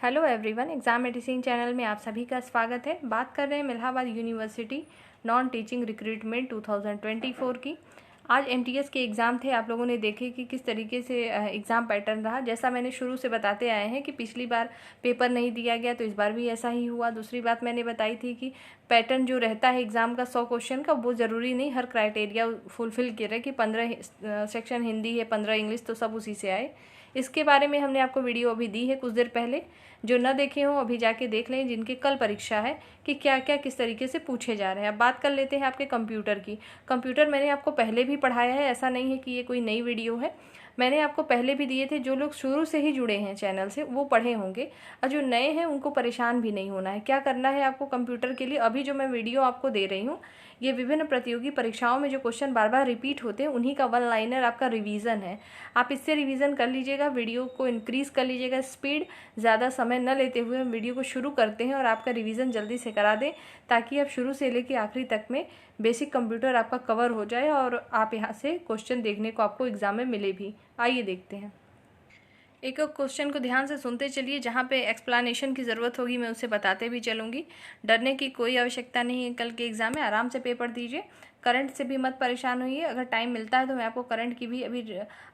Hello everyone, exam medicine channel में आप सभी का स्वागत है। बात कर रहे हैं Allahabad university non teaching recruitment 2024 की। आज एमटीएस के एग्ज़ाम थे। आप लोगों ने देखे कि किस तरीके से एग्ज़ाम पैटर्न रहा। जैसा मैंने शुरू से बताते आए हैं कि पिछली बार पेपर नहीं दिया गया तो इस बार भी ऐसा ही हुआ। दूसरी बात मैंने बताई थी कि पैटर्न जो रहता है एग्ज़ाम का 100 क्वेश्चन का, वो ज़रूरी नहीं हर क्राइटेरिया फुलफ़िल करे कि 15 सेक्शन हिंदी है, 15 इंग्लिश, तो सब उसी से आए। इसके बारे में हमने आपको वीडियो अभी दी है कुछ देर पहले। जो न देखे हों अभी जाके देख लें, जिनकी कल परीक्षा है, कि क्या क्या किस तरीके से पूछे जा रहे हैं। अब बात कर लेते हैं आपके कंप्यूटर की। कंप्यूटर मैंने आपको पहले भी पढ़ाया है, ऐसा नहीं है कि ये कोई नई वीडियो है। मैंने आपको पहले भी दिए थे। जो लोग शुरू से ही जुड़े हैं चैनल से वो पढ़े होंगे, और जो नए हैं उनको परेशान भी नहीं होना है। क्या करना है आपको कंप्यूटर के लिए, अभी जो मैं वीडियो आपको दे रही हूँ, ये विभिन्न प्रतियोगी परीक्षाओं में जो क्वेश्चन बार बार रिपीट होते हैं उन्हीं का वन लाइनर आपका रिवीजन है। आप इससे रिवीजन कर लीजिएगा, वीडियो को इंक्रीज़ कर लीजिएगा स्पीड। ज़्यादा समय न लेते हुए हम वीडियो को शुरू करते हैं और आपका रिवीजन जल्दी से करा दें, ताकि आप शुरू से लेकर आखिरी तक में बेसिक कंप्यूटर आपका कवर हो जाए और आप यहाँ से क्वेश्चन देखने को आपको एग्ज़ाम में मिले भी। आइए देखते हैं। एक एक क्वेश्चन को ध्यान से सुनते चलिए। जहाँ पे एक्सप्लेनेशन की ज़रूरत होगी मैं उसे बताते भी चलूँगी। डरने की कोई आवश्यकता नहीं है। कल के एग्ज़ाम में आराम से पेपर दीजिए। करंट से भी मत परेशान होइए। अगर टाइम मिलता है तो मैं आपको करंट की भी अभी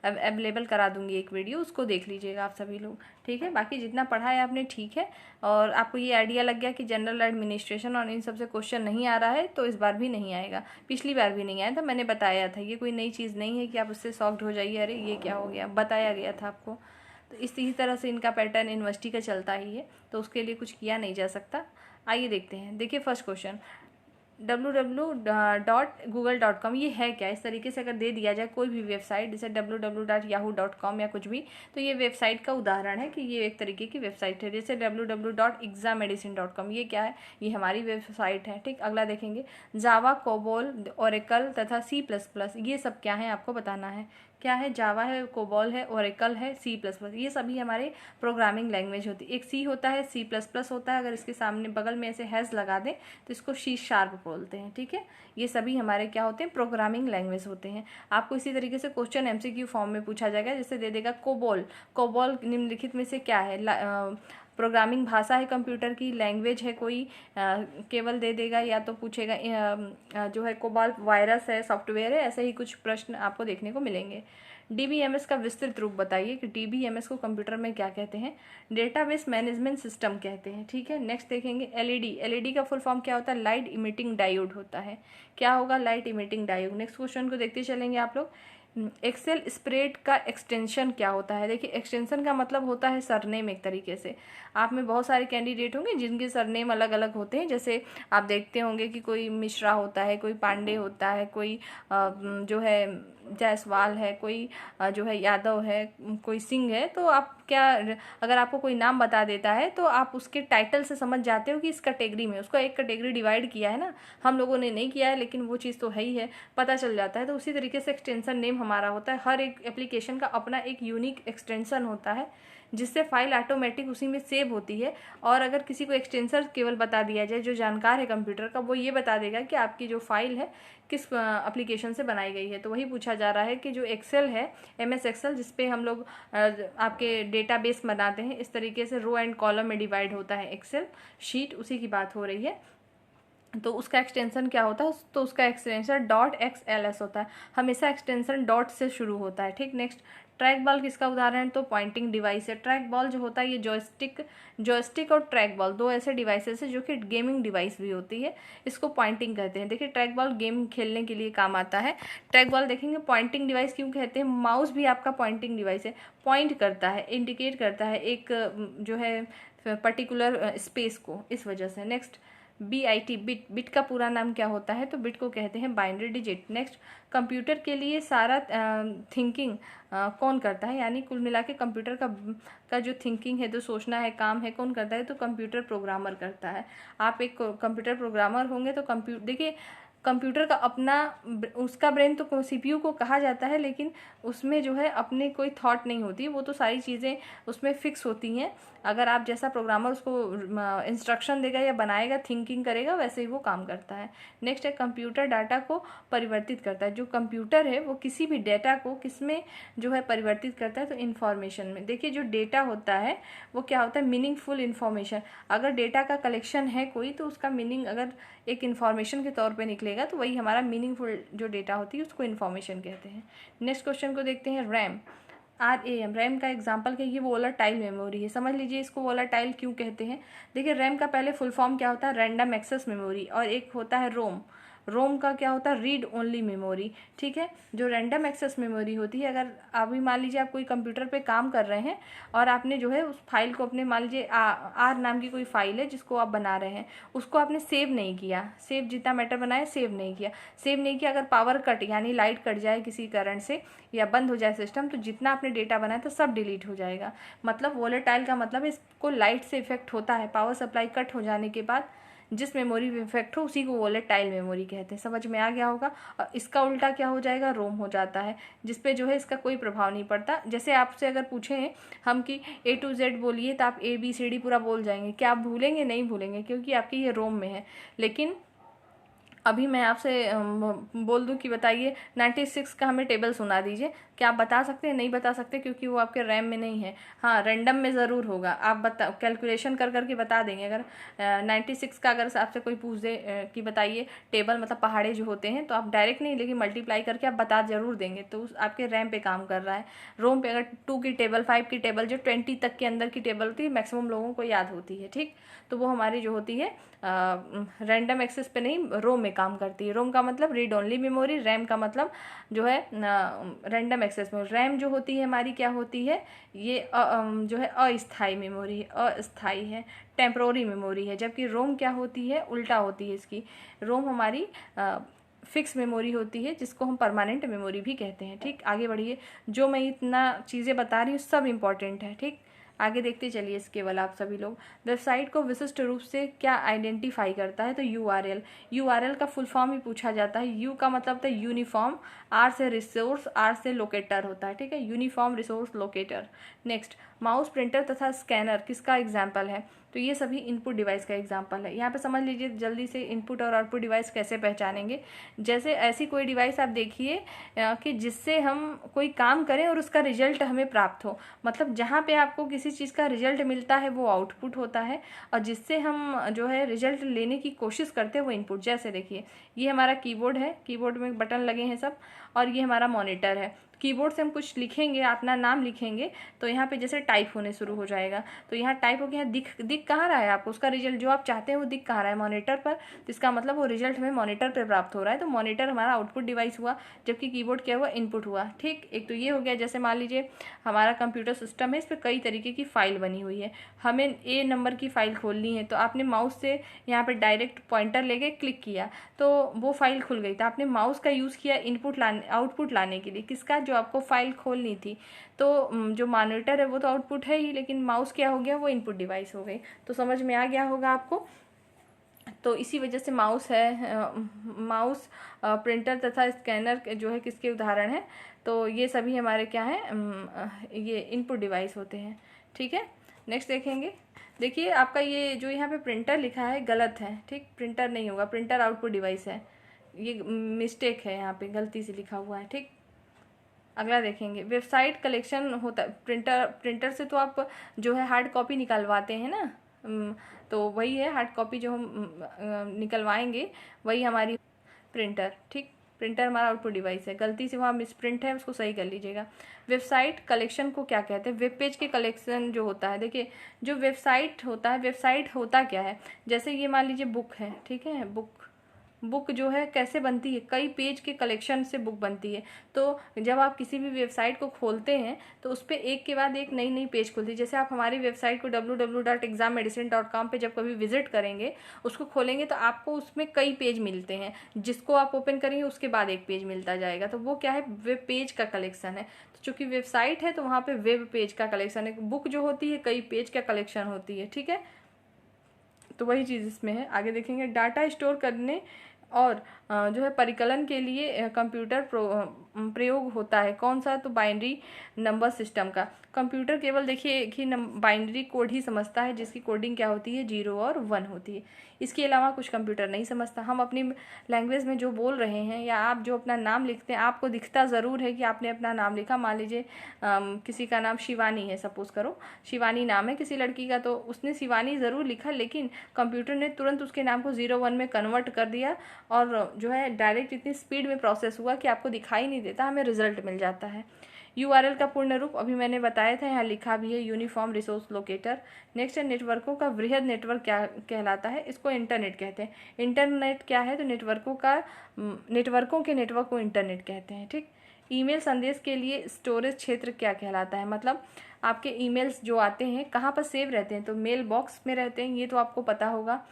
अवेलेबल करा दूँगी एक वीडियो, उसको देख लीजिएगा आप सभी लोग, ठीक है। बाकी जितना पढ़ा है आपने ठीक है, और आपको ये आइडिया लग गया कि जनरल एडमिनिस्ट्रेशन और इन सबसे क्वेश्चन नहीं आ रहा है, तो इस बार भी नहीं आएगा। पिछली बार भी नहीं आया था, मैंने बताया था। ये कोई नई चीज़ नहीं है कि आप उससे शॉक्ड हो जाइए, अरे ये क्या हो गया, बताया गया था आपको। तो इसी तरह से इनका पैटर्न यूनिवर्सिटी का चलता ही है, तो उसके लिए कुछ किया नहीं जा सकता। आइए देखते हैं। देखिए फर्स्ट क्वेश्चन, www.google.com ये है क्या। इस तरीके से अगर दे दिया जाए कोई भी वेबसाइट, जैसे www.yahoo.com या कुछ भी, तो ये वेबसाइट का उदाहरण है कि ये एक तरीके की वेबसाइट है। जैसे www.exammedicine.com ये क्या है, ये हमारी वेबसाइट है, ठीक। अगला देखेंगे, जावा, कोबोल, ओरेकल तथा C++, ये सब क्या है आपको बताना है। क्या है, जावा है, कोबोल है, ओरेकल है, C++, ये सभी हमारे प्रोग्रामिंग लैंग्वेज होती है। एक C होता है, C++ होता है। अगर इसके सामने बगल में ऐसे हैश लगा दें तो इसको C# बोलते हैं, ठीक है। ये सभी हमारे क्या होते हैं, प्रोग्रामिंग लैंग्वेज होते हैं। आपको इसी तरीके से क्वेश्चन MCQ फॉर्म में पूछा जाएगा। जैसे दे देगा कोबोल, कोबोल निम्नलिखित में से क्या है। प्रोग्रामिंग भाषा है कंप्यूटर की, लैंग्वेज है कोई, केवल दे देगा, या तो पूछेगा जो है कोबाल वायरस है, सॉफ्टवेयर है। ऐसे ही कुछ प्रश्न आपको देखने को मिलेंगे। DBMS का विस्तृत रूप बताइए कि DBMS को कंप्यूटर में क्या कहते हैं। डेटाबेस मैनेजमेंट सिस्टम कहते हैं, ठीक है। नेक्स्ट देखेंगे LED का फुल फॉर्म क्या होता है, लाइट इमिटिंग डायोड होता है। क्या होगा, light emitting diode. Next question को देखते चलेंगे आप लोग। एक्सेल स्प्रेड का एक्सटेंशन क्या होता है। देखिए एक्सटेंशन का मतलब होता है सरनेम। एक तरीके से आप में बहुत सारे कैंडिडेट होंगे जिनके सरनेम अलग अलग होते हैं। जैसे आप देखते होंगे कि कोई मिश्रा होता है, कोई पांडे होता है, कोई जो है जायसवाल है, कोई जो है यादव है, कोई सिंह है। तो आप क्या, अगर आपको कोई नाम बता देता है तो आप उसके टाइटल से समझ जाते हो कि इस कैटेगरी में उसको एक कैटेगरी डिवाइड किया है ना। हम लोगों ने नहीं किया है, लेकिन वो चीज़ तो है ही है, पता चल जाता है। तो उसी तरीके से एक्सटेंशन नेम हमारा होता है। हर एक एप्लीकेशन का अपना एक यूनिक एक्सटेंशन होता है, जिससे फाइल ऑटोमेटिक उसी में सेव होती है। और अगर किसी को एक्सटेंशन केवल बता दिया जाए, जो जानकार है कंप्यूटर का, वो ये बता देगा कि आपकी जो फाइल है किस एप्लीकेशन से बनाई गई है। तो वही पूछा जा रहा है कि जो एक्सेल है, MS एक्सेल, जिसपे हम लोग आपके डेटाबेस बनाते हैं, इस तरीके से रो एंड कॉलम में डिवाइड होता है एक्सेल शीट, उसी की बात हो रही है। तो उसका एक्सटेंशन क्या होता है, तो उसका एक्सटेंशन .xls होता है। हमेशा एक्सटेंशन डॉट से शुरू होता है, ठीक। नेक्स्ट, ट्रैक बॉल किसका उदाहरण है, तो पॉइंटिंग डिवाइस है। ट्रैक बॉल जो होता है ये जॉयस्टिक और ट्रैक बॉल दो ऐसे डिवाइसेस है जो कि गेमिंग डिवाइस भी होती है, इसको पॉइंटिंग कहते हैं। देखिए ट्रैक बॉल गेम खेलने के लिए काम आता है। ट्रैक बॉल देखेंगे पॉइंटिंग डिवाइस क्यों कहते हैं, माउस भी आपका पॉइंटिंग डिवाइस है, पॉइंट करता है, इंडिकेट करता है एक जो है पर्टिकुलर स्पेस को, इस वजह से। नेक्स्ट, BIT, बिट का पूरा नाम क्या होता है, तो बिट को कहते हैं बाइनरी डिजिट। नेक्स्ट, कंप्यूटर के लिए सारा थिंकिंग कौन करता है, यानी कुल मिला के कंप्यूटर का जो थिंकिंग है, जो सोचना है, काम है, कौन करता है, तो कंप्यूटर प्रोग्रामर करता है। आप एक कंप्यूटर प्रोग्रामर होंगे तो देखिए कंप्यूटर का अपना उसका ब्रेन तो CPU को कहा जाता है, लेकिन उसमें जो है अपने कोई थॉट नहीं होती, वो तो सारी चीज़ें उसमें फिक्स होती हैं। अगर आप जैसा प्रोग्रामर उसको इंस्ट्रक्शन देगा या बनाएगा, थिंकिंग करेगा, वैसे ही वो काम करता है। नेक्स्ट है कंप्यूटर डाटा को परिवर्तित करता है। जो कंप्यूटर है वो किसी भी डेटा को किस में जो है परिवर्तित करता है, तो इन्फॉर्मेशन में। देखिए जो डेटा होता है वो क्या होता है, मीनिंगफुल इन्फॉर्मेशन। अगर डेटा का कलेक्शन है कोई, तो उसका मीनिंग अगर एक इन्फॉर्मेशन के तौर पे निकलेगा तो वही हमारा मीनिंगफुल जो डेटा होती है उसको इन्फॉर्मेशन कहते हैं। नेक्स्ट क्वेश्चन को देखते हैं, रैम। RAM, रैम का एग्जांपल क्या है, ये वोलेटाइल मेमोरी है। समझ लीजिए इसको वोलेटाइल क्यों कहते हैं। देखिए रैम का पहले फुल फॉर्म क्या होता है, रैंडम एक्सेस मेमोरी, और एक होता है रोम। रोम का क्या होता है, रीड ओनली मेमोरी। ठीक है, जो रैंडम एक्सेस मेमोरी होती है, अगर अभी मान लीजिए आप कोई कंप्यूटर पे काम कर रहे हैं और आपने जो है उस फाइल को अपने, मान लीजिए आर नाम की कोई फाइल है जिसको आप बना रहे हैं, उसको आपने सेव नहीं किया, सेव जितना मैटर बनाया सेव नहीं किया, अगर पावर कट यानी लाइट कट जाए किसी कारण से या बंद हो जाए सिस्टम, तो जितना आपने डेटा बनाया तो सब डिलीट हो जाएगा। मतलब वोलेटाइल का मतलब इसको लाइट से इफेक्ट होता है, पावर सप्लाई कट हो जाने के बाद जिस मेमोरी में इफेक्ट हो उसी को वोलेटाइल मेमोरी कहते हैं। समझ में आ गया होगा। और इसका उल्टा क्या हो जाएगा, रोम हो जाता है, जिसपे जो है इसका कोई प्रभाव नहीं पड़ता। जैसे आपसे अगर पूछें हम कि A to Z बोलिए, तो आप ABCD पूरा बोल जाएंगे, क्या आप भूलेंगे, नहीं भूलेंगे, क्योंकि आपकी ये रोम में है। लेकिन अभी मैं आपसे बोल दूं कि बताइए 96 का हमें टेबल सुना दीजिए, क्या आप बता सकते हैं, नहीं बता सकते, क्योंकि वो आपके रैम में नहीं है। हाँ, रैंडम में ज़रूर होगा, आप बता कैलकुलेशन कर करके बता देंगे। अगर 96 का अगर आपसे कोई पूछ दे कि बताइए टेबल, मतलब पहाड़े जो होते हैं, तो आप डायरेक्ट नहीं लेकिन मल्टीप्लाई करके आप बता जरूर देंगे, तो उस आपके रैम पे काम कर रहा है। रोम पे अगर 2 की टेबल, 5 की टेबल, जो 20 तक के अंदर की टेबल होती है, मैक्सिमम लोगों को याद होती है। ठीक, तो वो हमारी जो होती है रैंडम एक्सेस पे नहीं, रोम में काम करती है। रोम का मतलब रीड ओनली मेमोरी, रैम का मतलब जो है रैंडम एक्सेस में। रैम जो होती है हमारी क्या होती है, ये जो है अस्थाई मेमोरी, अस्थाई है, टेम्परोरी मेमोरी है। जबकि रोम क्या होती है, उल्टा होती है इसकी। रोम हमारी फिक्स मेमोरी होती है, जिसको हम परमानेंट मेमोरी भी कहते हैं। ठीक, आगे बढ़िए। जो मैं इतना चीज़ें बता रही हूँ सब इंपॉर्टेंट है। ठीक, आगे देखते चलिए। इसके केवल आप सभी लोग, वेबसाइट को विशिष्ट रूप से क्या आइडेंटिफाई करता है, तो यूआरएल का फुल फॉर्म ही पूछा जाता है। यू का मतलब होता है यूनिफॉर्म, आर से रिसोर्स, आर से लोकेटर होता है। ठीक है, uniform resource locator. Next, mouse, printer तथा स्कैनर किसका एग्जाम्पल है, तो ये सभी इनपुट डिवाइस का एग्जाम्पल है। यहाँ पे समझ लीजिए जल्दी से इनपुट और आउटपुट डिवाइस कैसे पहचानेंगे। जैसे ऐसी कोई डिवाइस आप देखिए कि जिससे हम कोई काम करें और उसका रिजल्ट हमें प्राप्त हो। मतलब जहाँ पे आपको किसी चीज़ का रिजल्ट मिलता है वो आउटपुट होता है, और जिससे हम जो है रिजल्ट लेने की कोशिश करते हैं वो इनपुट। जैसे देखिए ये हमारा कीबोर्ड है, कीबोर्ड में बटन लगे हैं सब, और ये हमारा मॉनिटर है। कीबोर्ड से हम कुछ लिखेंगे, अपना नाम लिखेंगे, तो यहाँ पे जैसे टाइप होने शुरू हो जाएगा, तो यहाँ टाइप हो गया, दिख कहाँ रहा है आपको, उसका रिजल्ट जो आप चाहते हैं वो दिख कहाँ रहा है, मॉनिटर पर। तो इसका मतलब वो रिजल्ट हमें मॉनिटर पर प्राप्त हो रहा है। तो मॉनिटर हमारा आउटपुट डिवाइस हुआ, जबकि कीबोर्ड क्या हुआ, इनपुट हुआ। ठीक, एक तो ये हो गया। जैसे मान लीजिए हमारा कंप्यूटर सिस्टम है, इस पर कई तरीके की फाइल बनी हुई है, हमें A नंबर की फाइल खोलनी है, तो आपने माउस से यहाँ पे डायरेक्ट पॉइंटर लेके क्लिक किया तो वो फाइल खुल गई। तो आपने माउस का यूज़ किया आउटपुट लाने के लिए, किसका, जो आपको फाइल खोलनी थी। तो जो मॉनिटर है वो तो आउटपुट है ही, लेकिन माउस क्या हो गया, वो इनपुट डिवाइस हो गई। तो समझ में आ गया होगा आपको। तो इसी वजह से माउस है, माउस, प्रिंटर तथा स्कैनर जो है किसके उदाहरण है, तो ये सभी हमारे क्या हैं, ये इनपुट डिवाइस होते हैं। ठीक है, नेक्स्ट देखेंगे। देखिए आपका ये जो यहाँ पे प्रिंटर लिखा है गलत है। ठीक, प्रिंटर नहीं होगा, प्रिंटर आउटपुट डिवाइस है, ये मिस्टेक है, यहाँ पे गलती से लिखा हुआ है। ठीक, अगला देखेंगे। वेबसाइट कलेक्शन होता है प्रिंटर से, तो आप जो है हार्ड कॉपी निकलवाते हैं ना, तो वही है हार्ड कॉपी जो हम निकलवाएंगे, वही हमारी प्रिंटर। ठीक, प्रिंटर हमारा आउटपुट डिवाइस है। गलती से वहाँ मिस प्रिंट है, उसको सही कर लीजिएगा। वेबसाइट कलेक्शन को क्या कहते हैं, वेब पेज के कलेक्शन जो होता है। देखिए जो वेबसाइट होता है, वेबसाइट होता क्या है, जैसे ये मान लीजिए बुक है। ठीक है, बुक जो है कैसे बनती है, कई पेज के कलेक्शन से बुक बनती है। तो जब आप किसी भी वेबसाइट को खोलते हैं तो उस पर एक के बाद एक नई नई पेज खुलती है। जैसे आप हमारी वेबसाइट को www.exammedicine.com पे जब कभी विजिट करेंगे, उसको खोलेंगे, तो आपको उसमें कई पेज मिलते हैं, जिसको आप ओपन करेंगे उसके बाद एक पेज मिलता जाएगा। तो वो क्या है, वेब पेज का कलेक्शन है। तो चूंकि वेबसाइट है तो वहाँ पे वेब पेज का कलेक्शन है। बुक जो होती है कई पेज का कलेक्शन होती है। ठीक है, तो वही चीज़ इसमें है। आगे देखेंगे। डाटा स्टोर करने और जो है परिकलन के लिए कंप्यूटर प्रयोग होता है, कौन सा, तो बाइनरी नंबर सिस्टम का। कंप्यूटर केवल देखिए एक ही बाइनरी कोड ही समझता है, जिसकी कोडिंग क्या होती है 0 और 1 होती है। इसके अलावा कुछ कंप्यूटर नहीं समझता। हम अपनी लैंग्वेज में जो बोल रहे हैं या आप जो अपना नाम लिखते हैं, आपको दिखता ज़रूर है कि आपने अपना नाम लिखा। मान लीजिए किसी का नाम शिवानी है, सपोज़ करो शिवानी नाम है किसी लड़की का, तो उसने शिवानी ज़रूर लिखा, लेकिन कंप्यूटर ने तुरंत उसके नाम को 0 1 में कन्वर्ट कर दिया और जो है डायरेक्ट इतनी स्पीड में प्रोसेस हुआ कि आपको दिखाई नहीं देता, हमें रिजल्ट मिल जाता है। URL का पूर्ण रूप अभी मैंने बताया था, यहाँ लिखा भी है, यूनिफॉर्म रिसोर्स लोकेटर। नेक्स्ट है नेटवर्कों का वृहद नेटवर्क क्या कहलाता है, इसको इंटरनेट कहते हैं। इंटरनेट क्या है, तो नेटवर्कों के नेटवर्क को इंटरनेट कहते हैं, ठीक। ईमेल संदेश के लिए स्टोरेज क्षेत्र क्या कहलाता है, मतलब आपके ईमेल्स जो आते हैं कहाँ पर सेव रहते हैं, तो मेल बॉक्स में रहते हैं, ये तो आपको पता होगा।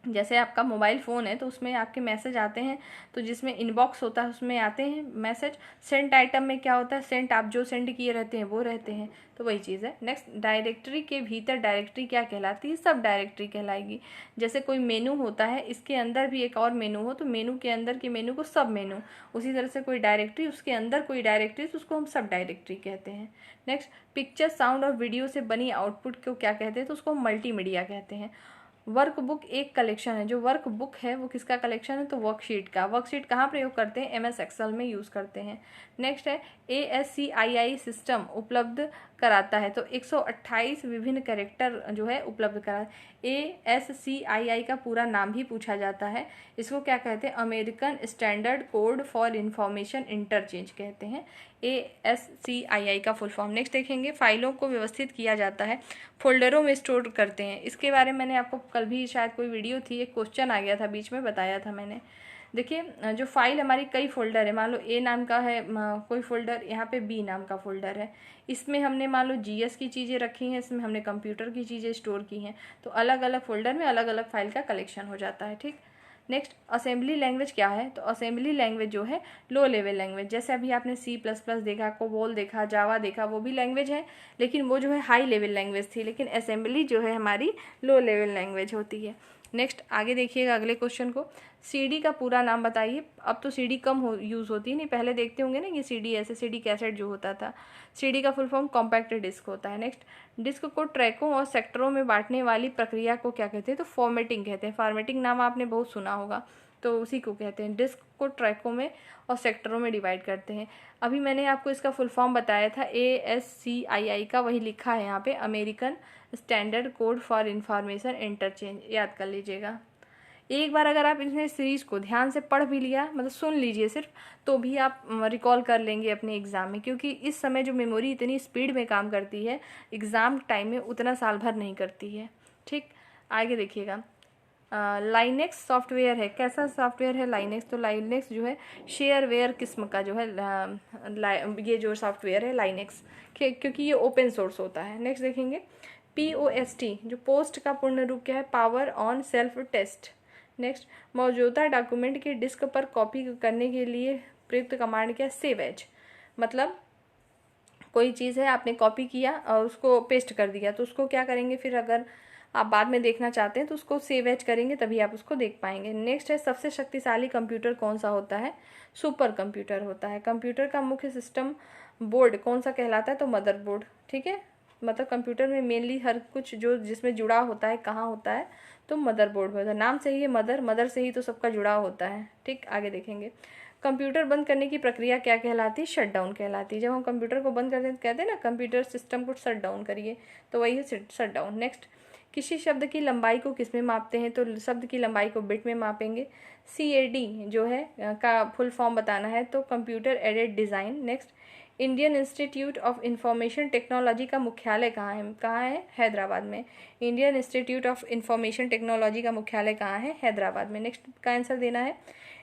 जैसे आपका मोबाइल फ़ोन है तो उसमें आपके मैसेज आते हैं, तो जिसमें इनबॉक्स होता है उसमें आते हैं मैसेज। सेंट आइटम में क्या होता है, सेंट आप जो सेंड किए रहते हैं वो रहते हैं, तो वही चीज़ है। नेक्स्ट, डायरेक्टरी के भीतर डायरेक्टरी क्या कहलाती है, सब डायरेक्टरी कहलाएगी। जैसे कोई मेनू होता है, इसके अंदर भी एक और मेनू हो तो मेनू के अंदर के मेनू को सब मेनू, उसी तरह से कोई डायरेक्टरी उसके अंदर कोई डायरेक्टरी तो उसको हम सब डायरेक्टरी कहते हैं। नेक्स्ट, पिक्चर साउंड और वीडियो से बनी आउटपुट को क्या कहते हैं, तो उसको मल्टीमीडिया कहते हैं। वर्कबुक एक कलेक्शन है, जो वर्कबुक है वो किसका कलेक्शन है, तो वर्कशीट का। वर्कशीट कहाँ प्रयोग करते हैं, MS एक्सेल में यूज़ करते हैं। नेक्स्ट है ASCII सिस्टम उपलब्ध कराता है, तो 128 विभिन्न कैरेक्टर जो है उपलब्ध करा। ASCII का पूरा नाम भी पूछा जाता है, इसको क्या कहते हैं, American standard code for information interchange कहते हैं, ASCII का फुल फॉर्म। नेक्स्ट देखेंगे, फाइलों को व्यवस्थित किया जाता है, फोल्डरों में स्टोर करते हैं। इसके बारे में मैंने आपको कल भी शायद कोई वीडियो थी, एक क्वेश्चन आ गया था बीच में, बताया था मैंने। देखिए जो फाइल हमारी कई फोल्डर है, मान लो A नाम का है कोई फोल्डर, यहाँ पे B नाम का फोल्डर है, इसमें हमने मान लो GS की चीज़ें रखी हैं, इसमें हमने कंप्यूटर की चीज़ें स्टोर की हैं, तो अलग अलग फोल्डर में अलग अलग फाइल का कलेक्शन हो जाता है, ठीक। नेक्स्ट, असेंबली लैंग्वेज क्या है, तो असेंबली लैंग्वेज जो है लो लेवल लैंग्वेज। जैसे अभी आपने C++ देखा, कोबोल देखा, जावा देखा, वो भी लैंग्वेज है, लेकिन वो जो है हाई लेवल लैंग्वेज थी, लेकिन असेंबली जो है हमारी लो लेवल लैंग्वेज होती है। नेक्स्ट आगे देखिएगा अगले क्वेश्चन को, CD का पूरा नाम बताइए। अब तो CD कम यूज़ होती है, नहीं पहले देखते होंगे ना, ये CD ऐसे CD कैसेट जो होता था। CD का फुल फॉर्म कॉम्पैक्ट डिस्क होता है। नेक्स्ट, डिस्क को ट्रैकों और सेक्टरों में बांटने वाली प्रक्रिया को क्या कहते हैं, तो फॉर्मेटिंग कहते हैं। फॉर्मेटिंग नाम आपने बहुत सुना होगा, तो उसी को कहते हैं। डिस्क को ट्रैकों में और सेक्टरों में डिवाइड करते हैं। अभी मैंने आपको इसका फुल फॉर्म बताया था, ASCII का, वही लिखा है यहाँ पे, American standard code for information interchange, याद कर लीजिएगा। एक बार अगर आप इसने सीरीज़ को ध्यान से पढ़ भी लिया, मतलब सुन लीजिए सिर्फ, तो भी आप रिकॉल कर लेंगे अपने एग्ज़ाम में, क्योंकि इस समय जो मेमोरी इतनी स्पीड में काम करती है, एग्ज़ाम टाइम में उतना साल भर नहीं करती है, ठीक। आगे देखिएगा, लाइनेक्स सॉफ्टवेयर है, कैसा सॉफ्टवेयर है लाइनेक्स, तो लाइनेक्स जो है शेयरवेयर किस्म का जो है ये जो सॉफ्टवेयर है लाइनेक्स, क्योंकि ये ओपन सोर्स होता है। नेक्स्ट देखेंगे, POST, जो पोस्ट का पूर्ण रूप क्या है, power on self test. Next, मौजूदा डॉक्यूमेंट के डिस्क पर कॉपी करने के लिए प्रयुक्त कमांड क्या है, सेव एज। मतलब कोई चीज़ है आपने कॉपी किया और उसको पेस्ट कर दिया, तो उसको क्या करेंगे फिर, अगर आप बाद में देखना चाहते हैं तो उसको सेव एज करेंगे, तभी आप उसको देख पाएंगे। नेक्स्ट है, सबसे शक्तिशाली कंप्यूटर कौन सा होता है, सुपर कंप्यूटर होता है। कंप्यूटर का मुख्य सिस्टम बोर्ड कौन सा कहलाता है, तो मदरबोर्ड, ठीक है। मतलब कंप्यूटर में मेनली हर कुछ जो जिसमें जुड़ा होता है कहाँ होता है, तो मदरबोर्ड होता है। नाम से ही है मदर से ही तो सबका जुड़ाव होता है, ठीक। आगे देखेंगे, कंप्यूटर बंद करने की प्रक्रिया क्या कहलाती है, शट डाउन कहलाती है। जब हम कंप्यूटर को बंद करते हैं तो कहते हैं ना, कंप्यूटर सिस्टम को शट डाउन करिए, तो वही है शट डाउन। नेक्स्ट, किसी शब्द की लंबाई को किस में मापते हैं, तो शब्द की लंबाई को बिट में मापेंगे। CAD जो है का फुल फॉर्म बताना है, तो computer aided design. Next, Indian institute of information technology का मुख्यालय कहाँ है, हैदराबाद में। Indian institute of information technology का मुख्यालय कहाँ है, हैदराबाद में। नेक्स्ट का आंसर देना है।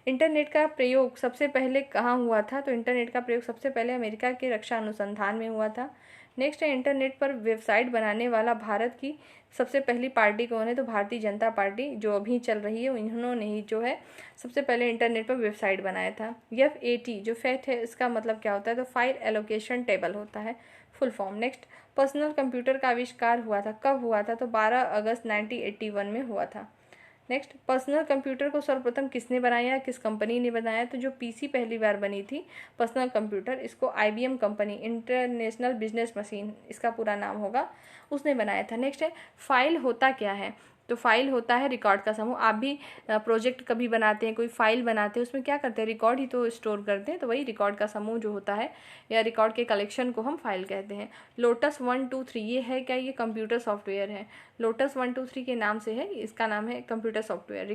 इंटरनेट का प्रयोग सबसे पहले कहाँ हुआ था, तो इंटरनेट का प्रयोग सबसे पहले अमेरिका के रक्षा अनुसंधान में हुआ था। नेक्स्ट है, इंटरनेट पर वेबसाइट बनाने वाला भारत की सबसे पहली पार्टी कौन है, तो भारतीय जनता पार्टी जो अभी चल रही है, उन्होंने ही जो है सबसे पहले इंटरनेट पर वेबसाइट बनाया था। FAT जो फैट है, इसका मतलब क्या होता है, तो फाइल एलोकेशन टेबल होता है, full form. Next, personal computer का आविष्कार हुआ था, कब हुआ था, तो 12 अगस्त 1981 में हुआ था। नेक्स्ट, पर्सनल कंप्यूटर को सर्वप्रथम किसने बनाया, किस कंपनी ने बनाया? तो जो पीसी पहली बार बनी थी पर्सनल कंप्यूटर, इसको IBM company, international business machine इसका पूरा नाम होगा, उसने बनाया था। नेक्स्ट है, फाइल होता क्या है? तो फाइल होता है रिकॉर्ड का समूह। आप भी प्रोजेक्ट कभी बनाते हैं, कोई फाइल बनाते हैं, उसमें क्या करते हैं, रिकॉर्ड ही तो स्टोर करते हैं, तो वही रिकॉर्ड का समूह जो होता है या रिकॉर्ड के कलेक्शन को हम फाइल कहते हैं। लोटस 123 ये है क्या? ये कंप्यूटर सॉफ्टवेयर है। लोटस 123 के नाम से है, इसका नाम है कंप्यूटर सॉफ्टवेयर।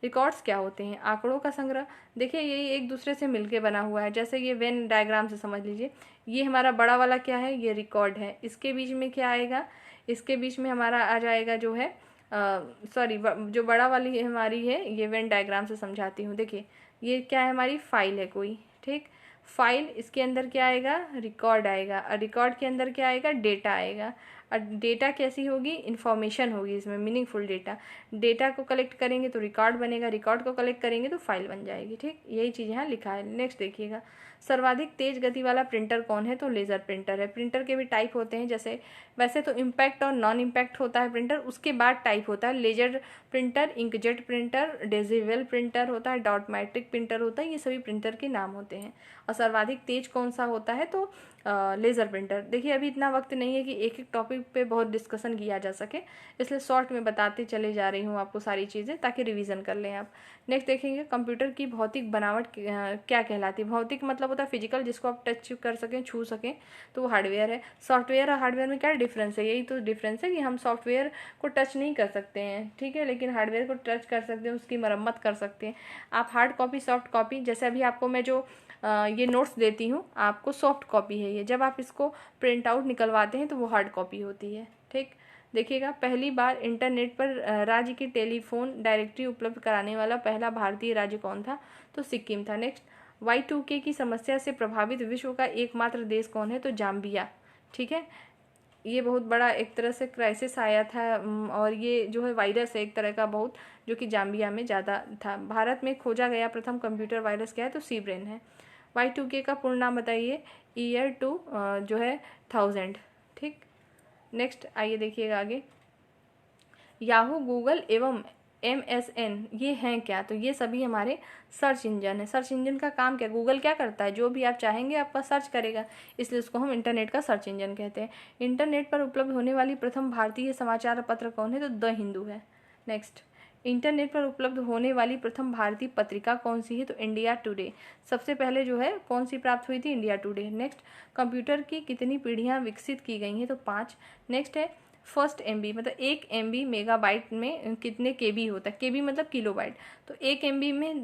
रिकॉर्ड्स क्या होते हैं? आंकड़ों का संग्रह। देखिए ये एक दूसरे से मिलके बना हुआ है, जैसे ये वेन डायग्राम से समझ लीजिए। ये हमारा बड़ा वाला क्या है, ये रिकॉर्ड है। इसके बीच में क्या आएगा, इसके बीच में हमारा आ जाएगा जो है जो बड़ा वाली हमारी है, ये वेन डायग्राम से समझाती हूँ। देखिए ये क्या है, हमारी फाइल है कोई, ठीक। फाइल, इसके अंदर क्या आएगा, रिकॉर्ड आएगा, और रिकॉर्ड के अंदर क्या आएगा, डेटा आएगा। और डेटा कैसी होगी, इन्फॉर्मेशन होगी इसमें, मीनिंगफुल डेटा। डेटा को कलेक्ट करेंगे तो रिकॉर्ड बनेगा, रिकॉर्ड को कलेक्ट करेंगे तो फाइल बन जाएगी, ठीक। यही चीज़ यहाँ लिखा है। नेक्स्ट देखिएगा, सर्वाधिक तेज गति वाला प्रिंटर कौन है? तो लेज़र प्रिंटर है। प्रिंटर के भी टाइप होते हैं, जैसे वैसे तो इम्पैक्ट और नॉन इम्पैक्ट होता है प्रिंटर, उसके बाद टाइप होता है लेजर प्रिंटर, इंकजेट प्रिंटर, डेजिबल प्रिंटर होता है, डॉट मैट्रिक प्रिंटर होता है, ये सभी प्रिंटर के नाम होते हैं। और सर्वाधिक तेज कौन सा होता है? तो लेज़र प्रिंटर। देखिए अभी इतना वक्त नहीं है कि एक एक टॉपिक पे बहुत डिस्कशन किया जा सके, इसलिए शॉर्ट में बताते चले जा रही हूँ आपको सारी चीज़ें, ताकि रिवीजन कर लें आप। नेक्स्ट देखेंगे, कंप्यूटर की भौतिक बनावट क्या कहलाती है? भौतिक मतलब होता है फिजिकल, जिसको आप टच कर सकें, छू सकें, तो वो हार्डवेयर है। सॉफ्टवेयर और हार्डवेयर में क्या डिफरेंस है? यही तो डिफरेंस है कि हम सॉफ्टवेयर को टच नहीं कर सकते हैं, ठीक है, लेकिन हार्डवेयर को टच कर सकते हैं, उसकी मरम्मत कर सकते हैं। आप हार्ड कॉपी, सॉफ्ट कॉपी, जैसे अभी आपको मैं जो ये नोट्स देती हूँ, आपको सॉफ्ट कॉपी है ये, जब आप इसको प्रिंट आउट निकलवाते हैं तो वो हार्ड कॉपी होती है, ठीक। देखिएगा, पहली बार इंटरनेट पर राज्य की टेलीफोन डायरेक्टरी उपलब्ध कराने वाला पहला भारतीय राज्य कौन था? तो सिक्किम था। नेक्स्ट, Y2K की समस्या से प्रभावित विश्व का एकमात्र देश कौन है? तो जाम्बिया, ठीक है। ये बहुत बड़ा एक तरह से क्राइसिस आया था, और ये जो है वायरस है एक तरह का बहुत, जो कि जाम्बिया में ज़्यादा था। भारत में खोजा गया प्रथम कंप्यूटर वायरस क्या है? तो सी ब्रेन है। Y2K का पूर्ण नाम बताइए? ईयर टू जो है 1000, ठीक। नेक्स्ट आइए देखिएगा आगे, याहू, गूगल एवं MSN ये हैं क्या? तो ये सभी हमारे सर्च इंजन है। सर्च इंजन का काम क्या? गूगल क्या करता है, जो भी आप चाहेंगे आपका सर्च करेगा, इसलिए उसको हम इंटरनेट का सर्च इंजन कहते हैं। इंटरनेट पर उपलब्ध होने वाली प्रथम भारतीय समाचार पत्र कौन है? तो द हिंदू है। नेक्स्ट, इंटरनेट पर उपलब्ध होने वाली प्रथम भारतीय पत्रिका कौन सी है? तो इंडिया टुडे। सबसे पहले जो है कौन सी प्राप्त हुई थी? India today. नेक्स्ट, कंप्यूटर की कितनी पीढ़ियाँ विकसित की गई हैं? तो 5। नेक्स्ट है, फर्स्ट MB मतलब 1 MB मेगाबाइट में कितने KB होता है? KB मतलब किलोबाइट। तो 1 MB में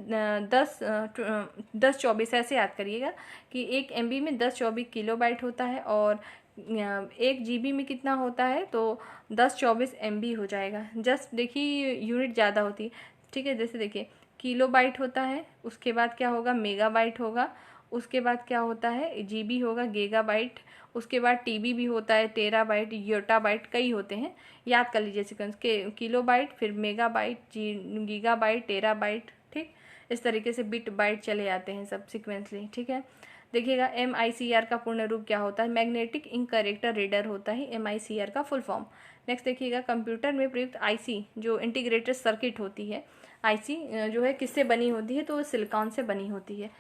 1024 ऐसे याद करिएगा कि 1 MB में 1024 किलोबाइट होता है, और 1 GB में कितना होता है? तो 1024 MB हो जाएगा। जस्ट देखिए यूनिट ज़्यादा होती है, ठीक है। जैसे देखिए किलोबाइट होता है, उसके बाद क्या होगा? मेगाबाइट होगा, उसके बाद क्या होता है? GB होगा, गीगाबाइट, उसके बाद TB भी होता है, टेराबाइट, योटाबाइट, कई होते हैं, याद कर लीजिए सीक्वेंस के। किलोबाइट, फिर मेगाबाइट, गीगाबाइट, टेराबाइट, ठीक। इस तरीके से बिट बाइट चले आते हैं सब सिक्वेंसली, ठीक है। देखिएगा MICR का पूर्ण रूप क्या होता है? मैग्नेटिक इंक कैरेक्टर रीडर होता है MICR का फुल फॉर्म। नेक्स्ट देखिएगा, कंप्यूटर में प्रयुक्त IC जो इंटीग्रेटेड सर्किट होती है, IC जो है किससे बनी होती है? तो सिलिकॉन से बनी होती है।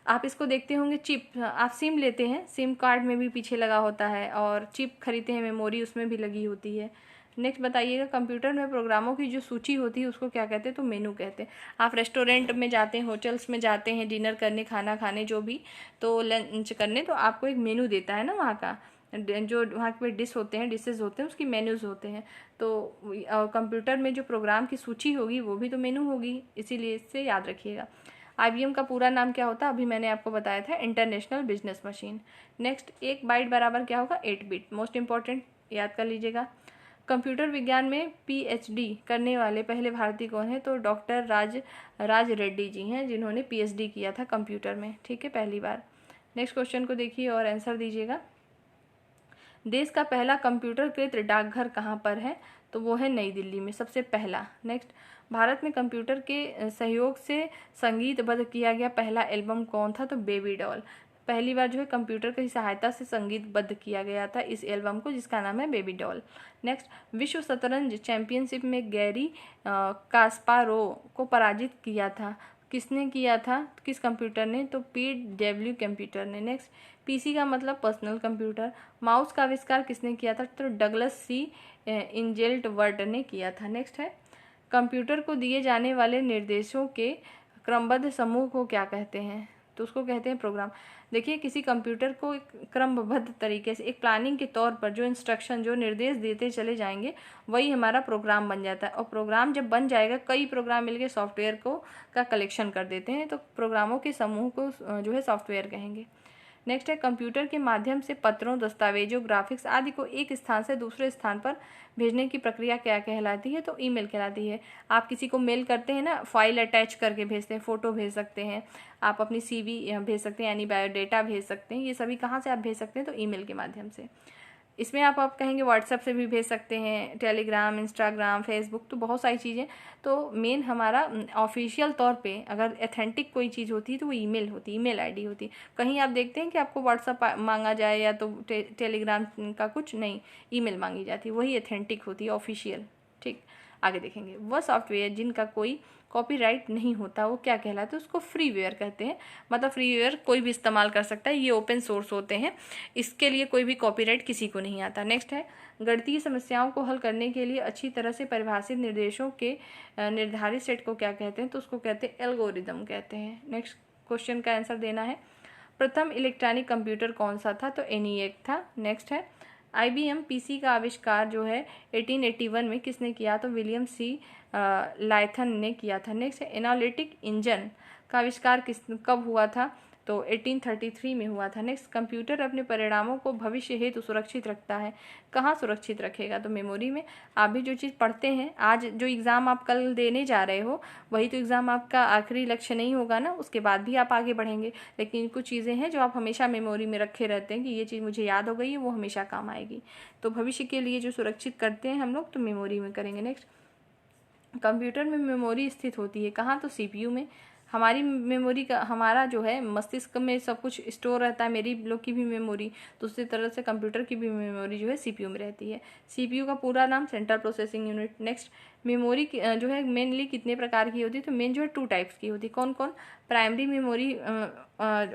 आप इसको देखते होंगे चिप, आप सिम लेते हैं, सिम कार्ड में भी पीछे लगा होता है, और चिप खरीदते हैं मेमोरी, उसमें भी लगी होती है। नेक्स्ट बताइएगा, कंप्यूटर में प्रोग्रामों की जो सूची होती है उसको क्या कहते हैं? तो मेनू कहते हैं। आप रेस्टोरेंट में जाते हैं, होटल्स में जाते हैं डिनर करने, खाना खाने, जो भी, तो लंच करने, तो आपको एक मेनू देता है ना वहाँ का, जो वहाँ पे डिश होते हैं, डिशेज होते हैं, उसकी मेन्यूज़ होते हैं। तो कंप्यूटर में जो प्रोग्राम की सूची होगी वो भी तो मेनू होगी, इसीलिए इससे याद रखिएगा। IBM का पूरा नाम क्या होता है? अभी मैंने आपको बताया था, international business machine. Next, 1 byte बराबर क्या होगा? 8 बिट। मोस्ट इंपॉर्टेंट, याद कर लीजिएगा। कंप्यूटर विज्ञान में PhD करने वाले पहले भारतीय कौन है? तो डॉक्टर राज रेड्डी जी हैं, जिन्होंने PhD किया था कंप्यूटर में, ठीक है, पहली बार। नेक्स्ट क्वेश्चन को देखिए और आंसर दीजिएगा। देश का पहला कंप्यूटरकृत डाकघर कहाँ पर है? तो वो है नई दिल्ली में, सबसे पहला। नेक्स्ट, भारत में कंप्यूटर के सहयोग से संगीतबद्ध किया गया पहला एल्बम कौन था? तो बेबी डॉल। पहली बार जो है कंप्यूटर की सहायता से संगीतबद्ध किया गया था इस एल्बम को, जिसका नाम है बेबी डॉल। नेक्स्ट, विश्व शतरंज चैंपियनशिप में गैरी कास्पारोव को पराजित किया था, किसने किया था, किस कंप्यूटर ने, तो PW कंप्यूटर ने। नेक्स्ट, PC का मतलब पर्सनल कंप्यूटर। माउस का आविष्कार किसने किया था, तो डगलस C इंजेल्टवर्ट ने किया था। नेक्स्ट है, कंप्यूटर को दिए जाने वाले निर्देशों के क्रमबद्ध समूह को क्या कहते हैं, तो उसको कहते हैं प्रोग्राम। देखिए, किसी कंप्यूटर को एक क्रमबद्ध तरीके से एक प्लानिंग के तौर पर जो इंस्ट्रक्शन, जो निर्देश देते चले जाएंगे, वही हमारा प्रोग्राम बन जाता है। और प्रोग्राम जब बन जाएगा, कई प्रोग्राम मिलके सॉफ्टवेयर को का कलेक्शन कर देते हैं, तो प्रोग्रामों के समूह को जो है सॉफ्टवेयर कहेंगे। नेक्स्ट है, कंप्यूटर के माध्यम से पत्रों, दस्तावेजों, ग्राफिक्स आदि को एक स्थान से दूसरे स्थान पर भेजने की प्रक्रिया क्या कहलाती है, तो ईमेल कहलाती है। आप किसी को मेल करते हैं ना, फाइल अटैच करके भेजते हैं, फोटो भेज सकते हैं, आप अपनी CV भेज सकते हैं, यानी बायोडेटा भेज सकते हैं, ये सभी कहाँ से आप भेज सकते हैं, तो ईमेल के माध्यम से। इसमें आप कहेंगे व्हाट्सएप से भी भेज सकते हैं, टेलीग्राम, इंस्टाग्राम, फेसबुक, तो बहुत सारी चीज़ें। तो मेन हमारा ऑफिशियल तौर पे अगर एथेंटिक कोई चीज़ होती है तो वो ईमेल होती है, ईमेल आईडी होती है। कहीं आप देखते हैं कि आपको व्हाट्सएप मांगा जाए या तो टेलीग्राम का कुछ नहीं, ईमेल मांगी जाती है, वही एथेंटिक होती है, ऑफिशियल। ठीक, आगे देखेंगे, वह सॉफ्टवेयर जिनका कोई कॉपीराइट नहीं होता वो क्या कहलाता है, उसको फ्रीवेयर कहते हैं। मतलब फ्रीवेयर कोई भी इस्तेमाल कर सकता है, ये ओपन सोर्स होते हैं, इसके लिए कोई भी कॉपीराइट किसी को नहीं आता। नेक्स्ट है, गणितीय समस्याओं को हल करने के लिए अच्छी तरह से परिभाषित निर्देशों के निर्धारित सेट को क्या कहते हैं, तो उसको कहते हैं एल्गोरिदम कहते हैं। नेक्स्ट क्वेश्चन का आंसर देना है, प्रथम इलेक्ट्रॉनिक कंप्यूटर कौन सा था, तो ENIAC था। नेक्स्ट है, IBM PC का आविष्कार जो है 1881 में किसने किया, तो विलियम C लाइथन ने किया था। नेक्स्ट है, एनालिटिक इंजन का आविष्कार कब हुआ था, तो 1833 में हुआ था। नेक्स्ट, कंप्यूटर अपने परिणामों को भविष्य हेतु सुरक्षित रखता है, कहाँ सुरक्षित रखेगा, तो मेमोरी में। आप भी जो चीज़ पढ़ते हैं, आज जो एग्ज़ाम आप कल देने जा रहे हो, वही तो एग्ज़ाम आपका आखिरी लक्ष्य नहीं होगा ना, उसके बाद भी आप आगे बढ़ेंगे। लेकिन कुछ चीज़ें हैं जो आप हमेशा मेमोरी में रखे रहते हैं कि ये चीज़ मुझे याद हो गई है, वो हमेशा काम आएगी। तो भविष्य के लिए जो सुरक्षित करते हैं हम लोग, तो मेमोरी में करेंगे। नेक्स्ट, कंप्यूटर में मेमोरी स्थित होती है कहाँ, तो CPU में। हमारी मेमोरी का, हमारा जो है मस्तिष्क में सब कुछ स्टोर रहता है, मेरी लोग की भी मेमोरी, तो उसी तरह से कंप्यूटर की भी मेमोरी जो है CPU में रहती है। CPU का पूरा नाम central processing unit. Next, memory जो है मेनली कितने प्रकार की होती है, तो मेन जो है 2 टाइप्स की होती है। कौन कौन, प्राइमरी मेमोरी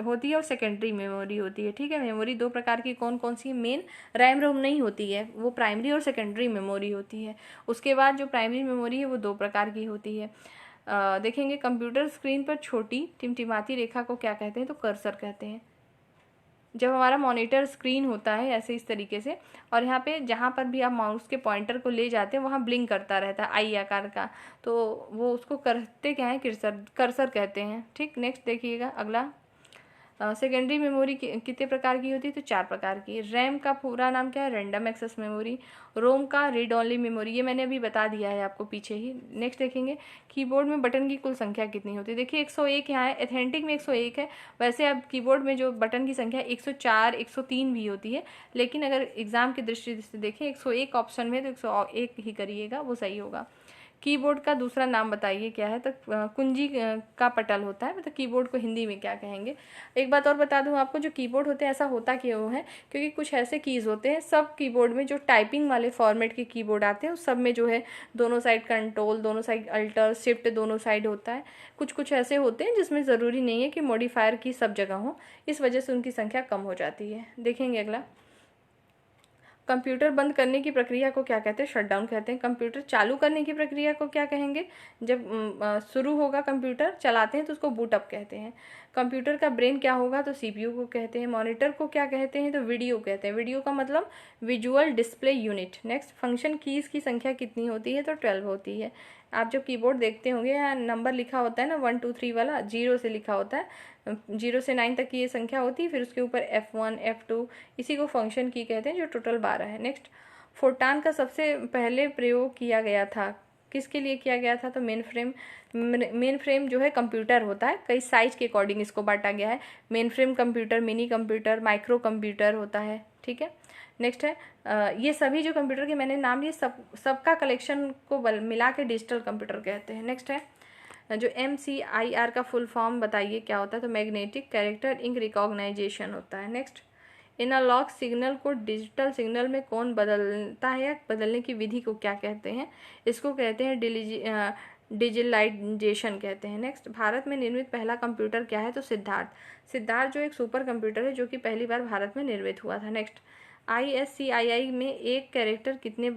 होती है और सेकेंडरी मेमोरी होती है। ठीक है, मेमोरी 2 प्रकार की कौन कौन सी है, मेन रैम रोम नहीं होती है, वो प्राइमरी और सेकेंडरी मेमोरी होती है। उसके बाद जो प्राइमरी मेमोरी है वो 2 प्रकार की होती है। देखेंगे, कंप्यूटर स्क्रीन पर छोटी टिमटिमाती रेखा को क्या कहते हैं, तो कर्सर कहते हैं। जब हमारा मॉनिटर स्क्रीन होता है ऐसे इस तरीके से, और यहाँ पे जहाँ पर भी आप माउस के पॉइंटर को ले जाते हैं वहाँ ब्लिंक करता रहता है आई आकार का, तो वो उसको करते क्या है, कर्सर कहते हैं। ठीक, नेक्स्ट देखिएगा अगला, सेकेंडरी मेमोरी कितने प्रकार की होती है, तो 4 प्रकार की। रैम का पूरा नाम क्या है, रैंडम एक्सेस मेमोरी। रोम का रीड ओनली मेमोरी, ये मैंने अभी बता दिया है आपको पीछे ही। नेक्स्ट देखेंगे, कीबोर्ड में बटन की कुल संख्या कितनी होती है। देखिए 101 यहाँ है, एथेंटिक में 101 है। वैसे अब कीबोर्ड में जो बटन की संख्या 104, 103 भी होती है, लेकिन अगर एग्जाम की दृष्टि से देखें 101 ऑप्शन में, तो 101 ही करिएगा, वो सही होगा। कीबोर्ड का दूसरा नाम बताइए क्या है, तो कुंजी का पटल होता है, मतलब कीबोर्ड को हिंदी में क्या कहेंगे। एक बात और बता दूं आपको, जो कीबोर्ड होते हैं ऐसा होता क्यों है, क्योंकि कुछ ऐसे कीज़ होते हैं सब कीबोर्ड में, जो टाइपिंग वाले फॉर्मेट के कीबोर्ड आते हैं उस सब में जो है दोनों साइड कंट्रोल, दोनों साइड अल्टर शिफ्ट दोनों साइड होता है। कुछ कुछ ऐसे होते हैं जिसमें ज़रूरी नहीं है कि मॉडिफायर की सब जगह हो, इस वजह से उनकी संख्या कम हो जाती है। देखेंगे अगला, कंप्यूटर बंद करने की प्रक्रिया को क्या कहते हैं, शटडाउन कहते हैं। कंप्यूटर चालू करने की प्रक्रिया को क्या कहेंगे, जब शुरू होगा कंप्यूटर चलाते हैं तो उसको बूटअप कहते हैं। कंप्यूटर का ब्रेन क्या होगा, तो CPU को कहते हैं। मॉनिटर को क्या कहते हैं, तो वीडियो कहते हैं। वीडियो का मतलब visual display unit. Next, function keys की संख्या कितनी होती है, तो 12 होती है। आप जब कीबोर्ड देखते होंगे यहाँ नंबर लिखा होता है ना 1 2 3 वाला, 0 से लिखा होता है, 0 से 9 तक की ये संख्या होती है, फिर उसके ऊपर F1 F2, इसी को फंक्शन की कहते हैं, जो टोटल 12 है। नेक्स्ट, फोटान का सबसे पहले प्रयोग किया गया था, किसके लिए किया गया था, तो मेन फ्रेम जो है कंप्यूटर होता है, कई साइज के अकॉर्डिंग इसको बांटा गया है। Main frame computer, mini computer, micro computer होता है। ठीक है, नेक्स्ट है, ये सभी जो कंप्यूटर के मैंने नाम लिए सबका कलेक्शन को मिला के डिजिटल कंप्यूटर कहते हैं। नेक्स्ट है, जो MCIR का फुल फॉर्म बताइए क्या होता है, तो मैग्नेटिक कैरेक्टर इंक रिकॉग्नाइजेशन होता है। नेक्स्ट, एनालॉग सिग्नल को डिजिटल सिग्नल में कौन बदलता है या बदलने की विधि को क्या कहते हैं, इसको कहते हैं डिजिटलाइजेशन कहते हैं। नेक्स्ट, भारत में निर्मित पहला कंप्यूटर क्या है, तो सिद्धार्थ जो एक सुपर कंप्यूटर है जो कि पहली बार भारत में निर्मित हुआ था। नेक्स्ट, ISCII में एक कैरेक्टर कितने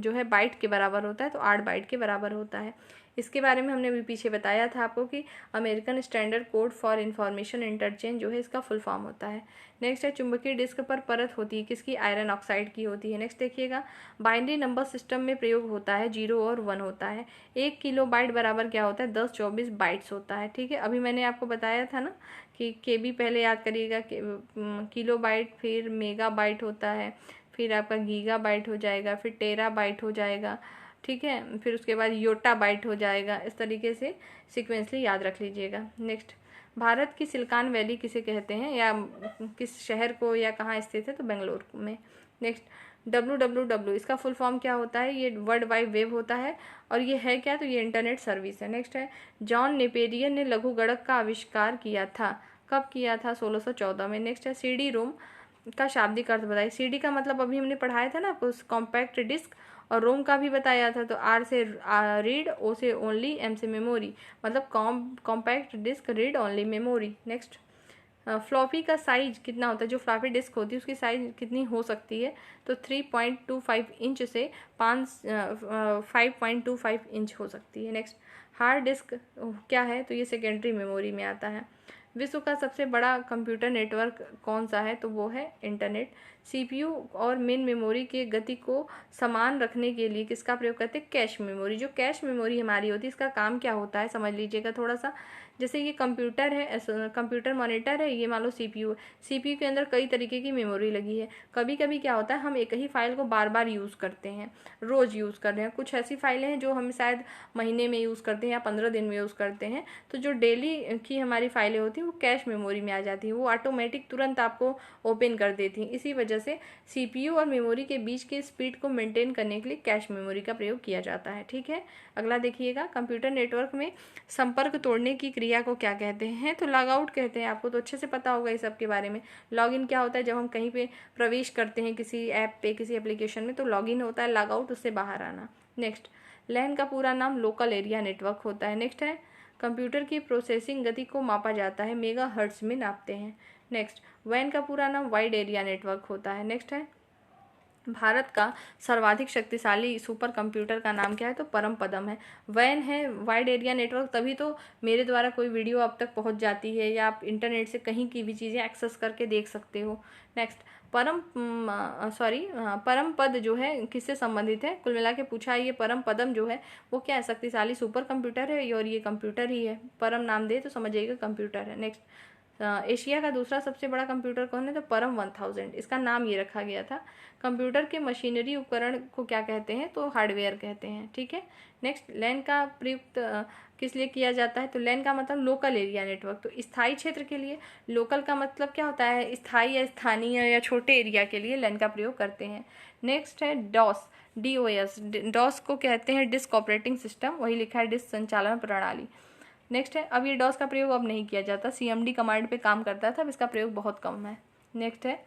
जो है बाइट के बराबर होता है, तो 8 बाइट के बराबर होता है। इसके बारे में हमने अभी पीछे बताया था आपको कि American standard code for information interchange जो है इसका फुल फॉर्म होता है। नेक्स्ट है, चुंबकीय डिस्क पर परत होती है किसकी, आयरन ऑक्साइड की होती है। नेक्स्ट देखिएगा, बाइनरी नंबर सिस्टम में प्रयोग होता है 0 और 1 होता है। 1 किलो बाइट बराबर क्या होता है, 1024 बाइट्स होता है। ठीक है, अभी मैंने आपको बताया था ना कि KB पहले याद करिएगा, किलो बाइट, फिर मेगा बाइट होता है, फिर आपका गीगा बाइट हो जाएगा, फिर टेरा बाइट हो जाएगा। ठीक है, फिर उसके बाद योटा बाइट हो जाएगा। इस तरीके से सिक्वेंसली याद रख लीजिएगा। नेक्स्ट, भारत की सिलिकॉन वैली किसे कहते हैं या किस शहर को या कहाँ स्थित है, तो बेंगलोर में। नेक्स्ट, WWW इसका फुल फॉर्म क्या होता है, ये वर्ल्ड वाइड वेब होता है और ये है क्या, तो ये इंटरनेट सर्विस है। नेक्स्ट है, जॉन नेपेरियर ने लघु गणक का आविष्कार किया था, कब किया था, 1614 में। नेक्स्ट है, CD रोम का शाब्दिक अर्थ बताइए। CD का मतलब अभी हमने पढ़ाया था ना आपको, कॉम्पैक्ट डिस्क, और रोम का भी बताया था, तो R से रीड, O से ओनली, M से मेमोरी, मतलब compact disk read only memory. Next, floppy का साइज कितना होता है, जो फ्लॉपी डिस्क होती है उसकी साइज कितनी हो सकती है, तो 3.25 इंच से 5.25 इंच हो सकती है। नेक्स्ट, हार्ड डिस्क क्या है, तो ये सेकेंडरी मेमोरी में आता है। विश्व का सबसे बड़ा कंप्यूटर नेटवर्क कौन सा है, तो वो है इंटरनेट। CPU और मेन मेमोरी के गति को समान रखने के लिए किसका प्रयोग करते हैं, कैश मेमोरी। जो कैश मेमोरी हमारी होती है इसका काम क्या होता है समझ लीजिएगा थोड़ा सा। जैसे ये कंप्यूटर है, कंप्यूटर मॉनिटर है, ये मान लो CPU के अंदर कई तरीके की मेमोरी लगी है। कभी कभी क्या होता है, हम एक ही फाइल को बार बार यूज़ करते हैं, रोज़ यूज़ कर रहे हैं। कुछ ऐसी फाइलें हैं जो हम शायद महीने में यूज़ करते हैं या 15 दिन में यूज़ करते हैं, तो जो डेली की हमारी फाइलें होती हैं वो कैश मेमोरी में आ जाती हैं, वो ऑटोमेटिक तुरंत आपको ओपन कर देती हैं। इसी वजह से CPU और मेमोरी के बीच के स्पीड को मेंटेन करने के लिए कैश मेमोरी का प्रयोग किया जाता है। ठीक है, अगला देखिएगा, कंप्यूटर नेटवर्क में संपर्क तोड़ने की क्रिया को क्या कहते हैं, तो लॉग आउट कहते हैं। आपको तो अच्छे से पता होगा इस सब के बारे में। लॉग इन क्या होता है, जब हम कहीं पे प्रवेश करते हैं किसी ऐप पे, किसी एप्लीकेशन में, तो लॉग इन होता है, लॉग आउट उससे बाहर आना। नेक्स्ट, LAN का पूरा नाम लोकल एरिया नेटवर्क होता है। नेक्स्ट है, कंप्यूटर की प्रोसेसिंग गति को मापा जाता है, मेगा हर्ट्ज में नापते हैं। नेक्स्ट, WAN का पूरा नाम वाइड एरिया नेटवर्क होता है। नेक्स्ट है, भारत का सर्वाधिक शक्तिशाली सुपर कंप्यूटर का नाम क्या है, तो परम पदम है। वैन है वाइड एरिया नेटवर्क, तभी तो मेरे द्वारा कोई वीडियो अब तक पहुंच जाती है या आप इंटरनेट से कहीं की भी चीज़ें एक्सेस करके देख सकते हो। नेक्स्ट, परम पद जो है किससे संबंधित है, कुल मिला के पूछा है। ये परम पदम जो है वो क्या है, शक्तिशाली सुपर कंप्यूटर है और ये कंप्यूटर ही है। परम नाम दे तो समझिएगा कंप्यूटर है। नेक्स्ट, एशिया का दूसरा सबसे बड़ा कंप्यूटर कौन है, तो परम 1000, इसका नाम ये रखा गया था। कंप्यूटर के मशीनरी उपकरण को क्या कहते हैं, तो हार्डवेयर कहते हैं। ठीक है, नेक्स्ट, LAN का प्रयुक्त किस लिए किया जाता है, तो LAN का मतलब लोकल एरिया नेटवर्क, तो स्थायी क्षेत्र के लिए। लोकल का मतलब क्या होता है, स्थायी या स्थानीय या छोटे एरिया के लिए LAN का प्रयोग करते हैं। नेक्स्ट है DOS डॉस को कहते हैं डिस्क ऑपरेटिंग सिस्टम, वही लिखा है डिस्क संचालन प्रणाली। नेक्स्ट है, अब ये डॉस का प्रयोग अब नहीं किया जाता, CMD कमांड पे काम करता था, अब इसका प्रयोग बहुत कम है। नेक्स्ट है,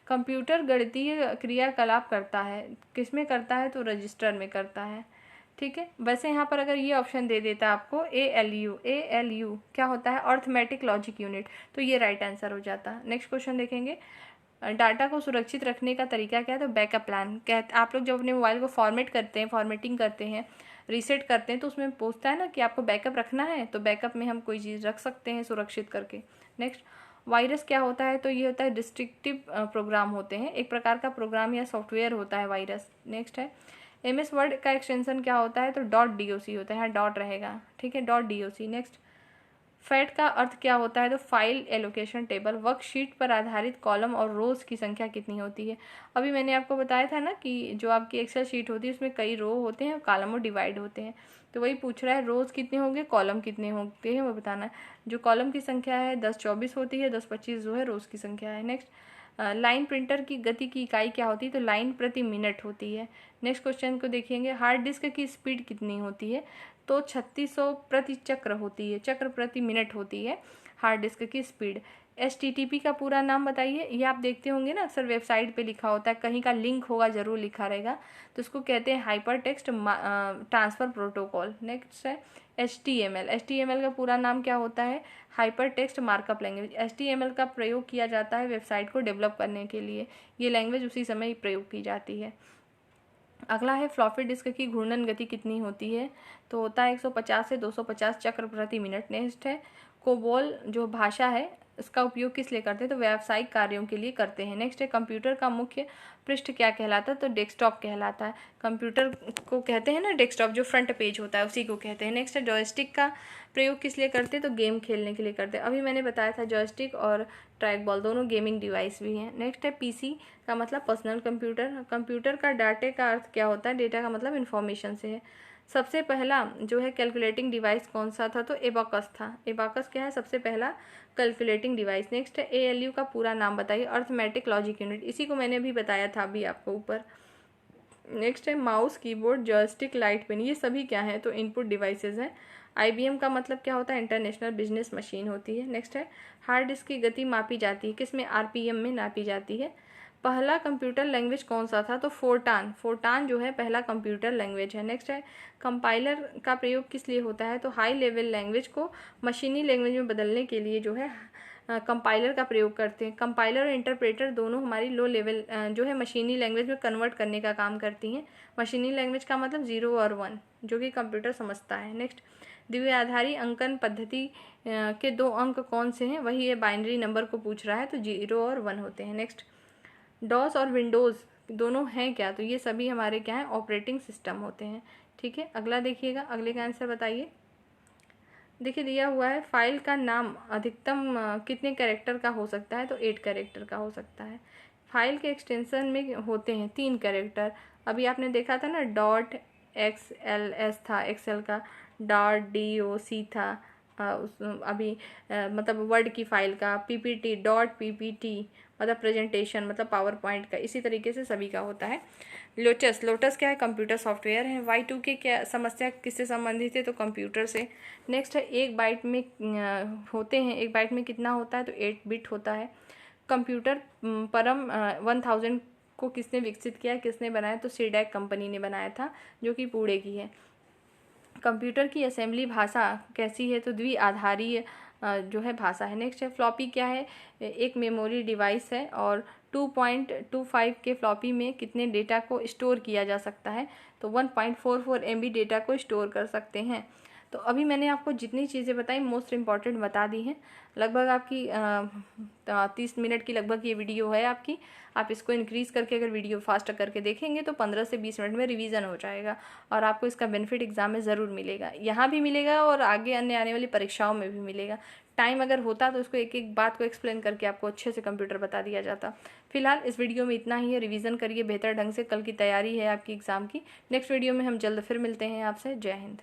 कंप्यूटर गणितीय क्रियाकलाप करता है, किस में करता है, तो रजिस्टर में करता है। ठीक है, वैसे यहाँ पर अगर ये ऑप्शन दे देता आपको ALU क्या होता है, अर्थमेटिक लॉजिक यूनिट, तो ये राइट आंसर हो जाता। नेक्स्ट क्वेश्चन देखेंगे, डाटा को सुरक्षित रखने का तरीका क्या है, तो बैकअप प्लान। आप लोग जब अपने मोबाइल को फॉर्मेटिंग करते हैं, रीसेट करते हैं, तो उसमें पूछता है ना कि आपको बैकअप रखना है, तो बैकअप में हम कोई चीज़ रख सकते हैं सुरक्षित करके। नेक्स्ट, वायरस क्या होता है, तो ये होता है डिस्ट्रक्टिव प्रोग्राम होते हैं, एक प्रकार का प्रोग्राम या सॉफ्टवेयर होता है वायरस। नेक्स्ट है, MS वर्ड का एक्सटेंशन क्या होता है, तो .doc होता है, यहाँ डॉट रहेगा। ठीक है, .doc। नेक्स्ट, फैट का अर्थ क्या होता है, तो फाइल एलोकेशन टेबल। वर्कशीट पर आधारित कॉलम और रोज की संख्या कितनी होती है, अभी मैंने आपको बताया था ना कि जो आपकी एक्सेल शीट होती है उसमें कई रो होते हैं और कॉलम डिवाइड होते हैं, तो वही पूछ रहा है रोज कितने होंगे, कॉलम कितने होते हैं वो बताना है। जो कॉलम की संख्या है 10 24 होती है, 10 25 जो है रोज की संख्या है। नेक्स्ट, लाइन प्रिंटर की गति की इकाई क्या होती है, तो लाइन प्रति मिनट होती है। नेक्स्ट क्वेश्चन को देखेंगे, हार्ड डिस्क की स्पीड कितनी होती है, तो 3600 प्रति चक्र होती है, चक्र प्रति मिनट होती है हार्ड डिस्क की स्पीड। HTTP का पूरा नाम बताइए। ये आप देखते होंगे ना, अक्सर वेबसाइट पे लिखा होता है, कहीं का लिंक होगा जरूर लिखा रहेगा, तो उसको कहते हैं hyper text transfer protocol. Next है HTML। HTML का पूरा नाम क्या होता है, hyper text markup language. HTML का प्रयोग किया जाता है वेबसाइट को डेवलप करने के लिए, ये लैंग्वेज उसी समय ही प्रयोग की जाती है। अगला है फ्लॉपी डिस्क की घूर्णन गति कितनी होती है, तो होता है 150 से 250 चक्र प्रति मिनट। नेक्स्ट है कोबोल जो भाषा है इसका उपयोग किस लिए करते हैं, तो व्यावसायिक कार्यों के लिए करते हैं। नेक्स्ट है कंप्यूटर का मुख्य पृष्ठ क्या कहलाता है, तो डेस्कटॉप कहलाता है। कंप्यूटर को कहते हैं ना डेस्कटॉप, जो फ्रंट पेज होता है उसी को कहते हैं। नेक्स्ट है जॉयस्टिक का प्रयोग किस लिए करते हैं, तो गेम खेलने के लिए करते हैं। अभी मैंने बताया था जॉयस्टिक और ट्रैक बॉल दोनों गेमिंग डिवाइस भी हैं। नेक्स्ट है पीसी का मतलब पर्सनल कंप्यूटर। कंप्यूटर का डाटे का अर्थ क्या होता है, डेटा का मतलब इन्फॉर्मेशन से है। सबसे पहला जो है कैलकुलेटिंग डिवाइस कौन सा था, तो एबाकस था। एबाकस क्या है, सबसे पहला कैलकुलेटिंग डिवाइस। नेक्स्ट है ALU का पूरा नाम बताइए, अर्थमेटिक लॉजिक यूनिट, इसी को मैंने अभी बताया था अभी आपको ऊपर। नेक्स्ट है mouse, keyboard, joystick, light pen, ये सभी क्या है, तो इनपुट डिवाइसेस हैं। IBM का मतलब क्या होता है, इंटरनेशनल बिजनेस मशीन होती है। नेक्स्ट है हार्ड डिस्क की गति मापी जाती है किसमें, RPM में नापी जाती है। पहला कंप्यूटर लैंग्वेज कौन सा था, तो फोर्टान। फोर्टान जो है पहला कंप्यूटर लैंग्वेज है। नेक्स्ट है कंपाइलर का प्रयोग किस लिए होता है, तो हाई लेवल लैंग्वेज को मशीनी लैंग्वेज में बदलने के लिए जो है कंपाइलर का प्रयोग करते हैं। कंपाइलर और इंटरप्रेटर दोनों हमारी लो लेवल जो है मशीनी लैंग्वेज में कन्वर्ट करने का काम करती हैं। मशीनी लैंग्वेज का मतलब 0 और 1 जो कि कंप्यूटर समझता है। नेक्स्ट द्विआधारी अंकन पद्धति के 2 अंक कौन से हैं, वही ये बाइनरी नंबर को पूछ रहा है, तो 0 और 1 होते हैं। नेक्स्ट डॉस और विंडोज़ दोनों हैं क्या, तो ये सभी हमारे क्या हैं, ऑपरेटिंग सिस्टम होते हैं। ठीक है, अगला देखिएगा, अगले का आंसर बताइए। देखिए दिया हुआ है फाइल का नाम अधिकतम कितने कैरेक्टर का हो सकता है, तो 8 कैरेक्टर का हो सकता है। फाइल के एक्सटेंशन में होते हैं 3 कैरेक्टर। अभी आपने देखा था ना .xls था, एक्सेल का .doc था। मतलब वर्ड की फाइल का .ppt मतलब प्रेजेंटेशन मतलब पावर पॉइंट का, इसी तरीके से सभी का होता है। लोटस क्या है, कंप्यूटर सॉफ्टवेयर है। Y2K क्या समस्या किससे संबंधित है, तो कंप्यूटर से। नेक्स्ट है 1 बाइट में होते हैं, 1 बाइट में कितना होता है, तो 8 बिट होता है। कंप्यूटर परम 1000 को किसने विकसित किया, किसने बनाया, तो सीडैक कंपनी ने बनाया था, जो कि पुणे की है। कंप्यूटर की असेंबली भाषा कैसी है, तो द्विआधारी जो है भाषा है। नेक्स्ट है फ्लॉपी क्या है, एक मेमोरी डिवाइस है और 2.25 के फ्लॉपी में कितने डेटा को स्टोर किया जा सकता है, तो 1.44 MB डेटा को स्टोर कर सकते हैं। तो अभी मैंने आपको जितनी चीज़ें बताई मोस्ट इम्पॉर्टेंट बता दी हैं। लगभग आपकी 30 मिनट की लगभग ये वीडियो है आपकी। आप इसको इंक्रीज़ करके अगर वीडियो फास्ट करके देखेंगे तो 15 से 20 मिनट में रिवीजन हो जाएगा और आपको इसका बेनिफिट एग्जाम में ज़रूर मिलेगा। यहाँ भी मिलेगा और आगे अन्य आने वाली परीक्षाओं में भी मिलेगा। टाइम अगर होता तो उसको एक एक बात को एक्सप्लेन करके आपको अच्छे से कंप्यूटर बता दिया जाता। फिलहाल इस वीडियो में इतना ही है। रिवीजन करिए बेहतर ढंग से, कल की तैयारी है आपकी एग्ज़ाम की। नेक्स्ट वीडियो में हम जल्द फिर मिलते हैं आपसे। जय हिंद।